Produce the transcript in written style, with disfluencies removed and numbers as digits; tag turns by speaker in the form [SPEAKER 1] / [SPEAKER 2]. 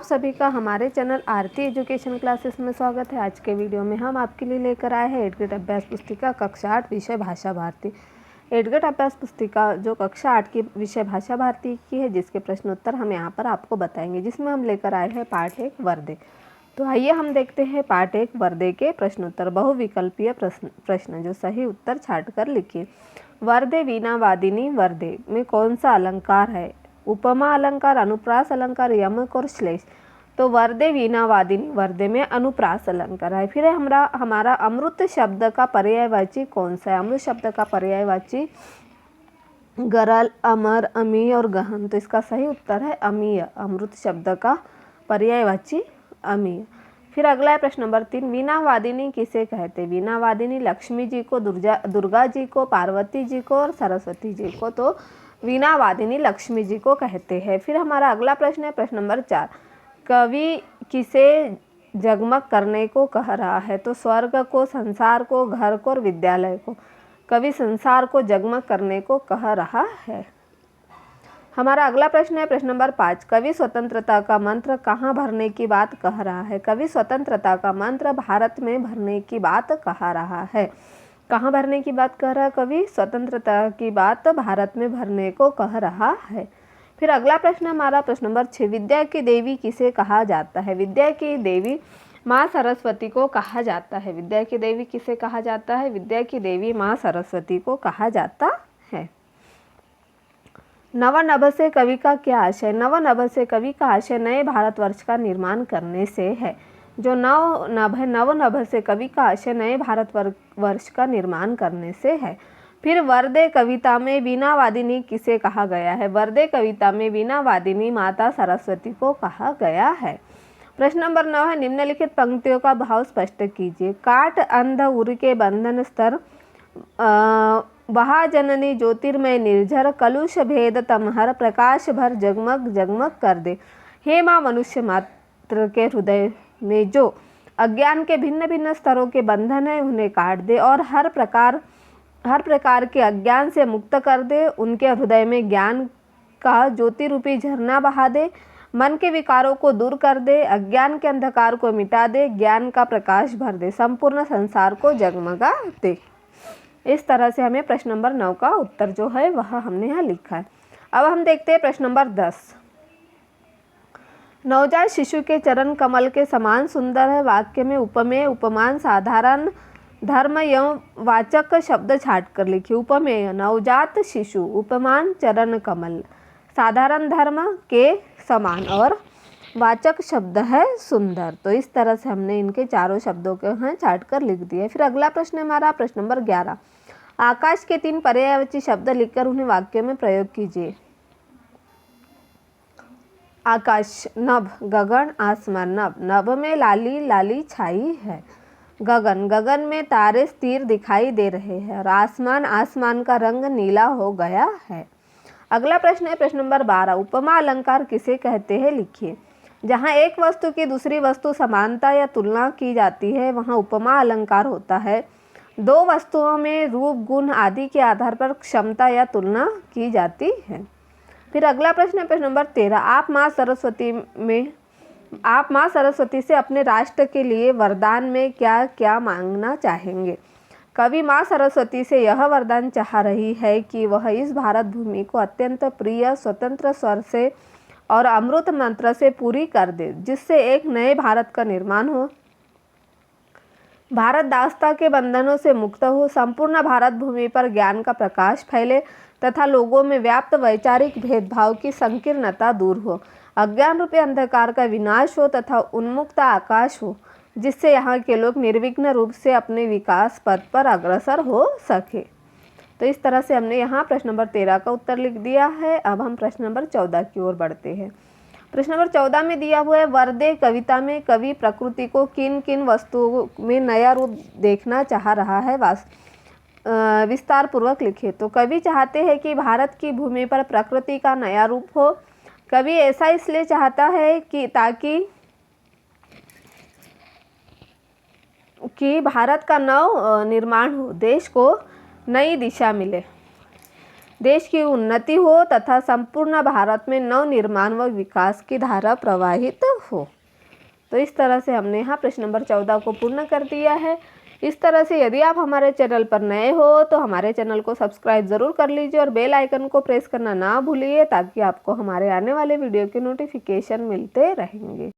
[SPEAKER 1] सभी का हमारे चैनल आरती एजुकेशन क्लासेस में स्वागत है। आज के वीडियो में हम आपके लिए लेकर आए हैं एडगेट अभ्यास पुस्तिका कक्षा 8 विषय भाषा भारती। एडगेट अभ्यास पुस्तिका जो कक्षा 8 की विषय भाषा भारती की है, जिसके प्रश्न उत्तर हम यहाँ पर आपको बताएंगे, जिसमें हम लेकर आए हैं पाठ 1 वर्दे। तो आइए हम देखते हैं पाठ 1 वर्दे के प्रश्नोत्तर। बहुविकल्पीय प्रश्न जो सही उत्तर छाट कर लिखिए। वर्दे वीणा वादिनी वर्दे में कौन सा अलंकार है? उपमा अलंकार, अनुप्रास अलंकार, यमक और श्लेष। तो वर्दे वीणा वादिनी वर्दे में अनुप्रास अलंकार है। फिर हमारा अमृत शब्द का पर्यायवाची कौन सा है? अमृत शब्द का पर्यायवाची गरल, अमर, अमीय और गहन। तो इसका सही उत्तर है अमीय। अमृत शब्द का पर्यायवाची अमीय। फिर अगला है प्रश्न नंबर 3। वीणा वादिनी किसे कहते? वीणा वादिनी लक्ष्मी जी को, दुर्गा जी को, पार्वती जी को और सरस्वती जी को। तो वीणा वादिनी लक्ष्मी जी को कहते हैं। फिर हमारा अगला प्रश्न है प्रश्न नंबर 4। कवि किसे जगमग करने को कह रहा है? तो स्वर्ग को, संसार को, घर को और विद्यालय को। कवि संसार को जगमग करने को कह रहा है। हमारा अगला प्रश्न है प्रश्न नंबर 5। कवि स्वतंत्रता का मंत्र कहाँ भरने की बात कह रहा है? कवि स्वतंत्रता का मंत्र भारत में भरने की बात कह रहा है। कहाँ भरने की बात कह रहा है? कवि स्वतंत्रता की बात भारत में भरने को कह रहा है। फिर अगला प्रश्न हमारा प्रश्न नंबर 6। विद्या की देवी किसे कहा जाता है? विद्या की देवी माँ सरस्वती को कहा जाता है। विद्या की देवी किसे कहा जाता है? विद्या की देवी माँ सरस्वती को कहा जाता है। नवनभ से कवि का क्या आशय? नवनभ से कवि का आशय नए भारतवर्ष का निर्माण करने से है। जो नवनभ है, नवनभ से कवि का आशय नए भारतवर्ष का निर्माण करने से है। फिर वर्दे कविता में वीणा वादिनी किसे कहा गया है? वर्दे कविता में वीणा वादिनी माता सरस्वती को कहा गया है। प्रश्न नंबर 9 है। निम्नलिखित पंक्तियों का भाव स्पष्ट कीजिए। काट अंध उर के बंधन स्तर, बहा जननी ज्योतिर्मय निर्झर, कलुष भेद तमहर, प्रकाश भर जगमग जगमग कर दे। हे माँ, मनुष्य मात्र के हृदय में जो अज्ञान के भिन्न भिन्न स्तरों के बंधन है उन्हें काट दे और हर प्रकार के अज्ञान से मुक्त कर दे। उनके हृदय में ज्ञान का ज्योति रूपी झरना बहा दे। मन के विकारों को दूर कर दे, अज्ञान के अंधकार को मिटा दे, ज्ञान का प्रकाश भर दे, संपूर्ण संसार को जगमगा दे। इस तरह से हमें प्रश्न नंबर 9 का उत्तर जो है वह हमने यहाँ लिखा है। अब हम देखते हैं प्रश्न नंबर 10। नवजात शिशु के चरण कमल के समान सुंदर है। वाक्य में उपमेय, उपमान, साधारण धर्म एवं वाचक शब्द छाट कर लिखिए। उपमेय नवजात शिशु, उपमान चरण कमल, साधारण धर्म के समान और वाचक शब्द है सुंदर। तो इस तरह से हमने इनके चारों शब्दों को हैं छाट कर लिख दिया। फिर अगला प्रश्न हमारा प्रश्न नंबर 11। आकाश के 3 पर्यायवाची शब्द लिखकर उन्हें वाक्य में प्रयोग कीजिए। आकाश, नभ, गगन, आसमान। नभ, नभ में लाली लाली छाई है। गगन, गगन में तारे स्थिर दिखाई दे रहे हैं और आसमान, आसमान का रंग नीला हो गया है। अगला प्रश्न है प्रश्न नंबर 12। उपमा अलंकार किसे कहते हैं? लिखिए। जहाँ एक वस्तु की दूसरी वस्तु समानता या तुलना की जाती है वहाँ उपमा अलंकार होता है। दो वस्तुओं में रूप, गुण आदि के आधार पर क्षमता या तुलना की जाती है। फिर अगला प्रश्न है प्रश्न नंबर 13। आप माँ सरस्वती से अपने राष्ट्र के लिए वरदान में क्या क्या मांगना चाहेंगे? कवि माँ सरस्वती से यह वरदान चाह रही है कि वह इस भारत भूमि को अत्यंत प्रिय, स्वतंत्र स्वर से और अमृत मंत्र से पूरी कर दे, जिससे एक नए भारत का निर्माण हो, भारत दासता के बंधनों से मुक्त हो, संपूर्ण भारत भूमि पर ज्ञान का प्रकाश फैले तथा लोगों में व्याप्त वैचारिक भेदभाव की संकीर्णता दूर हो, अज्ञान रूपी अंधकार का विनाश हो तथा उन्मुक्त आकाश हो, जिससे यहाँ के लोग निर्विघ्न रूप से अपने विकास पथ पर अग्रसर हो सके। तो इस तरह से हमने यहाँ प्रश्न नंबर 13 का उत्तर लिख दिया है। अब हम प्रश्न नंबर 14 की ओर बढ़ते हैं। प्रश्न नंबर 14 में दिया हुआ है वर्दे कविता में कवि प्रकृति को किन किन वस्तुओं में नया रूप देखना चाह रहा है? विस्तार पूर्वक लिखे। तो कवि चाहते हैं कि भारत की भूमि पर प्रकृति का नया रूप हो। कवि ऐसा इसलिए चाहता है कि ताकि भारत का नव निर्माण हो, देश को नई दिशा मिले। देश की उन्नति हो तथा संपूर्ण भारत में नवनिर्माण व विकास की धारा प्रवाहित हो। तो इस तरह से हमने यहाँ प्रश्न नंबर 14 को पूर्ण कर दिया है। इस तरह से यदि आप हमारे चैनल पर नए हो तो हमारे चैनल को सब्सक्राइब ज़रूर कर लीजिए और बेल आइकन को प्रेस करना ना भूलिए, ताकि आपको हमारे आने वाले वीडियो के नोटिफिकेशन मिलते रहेंगे।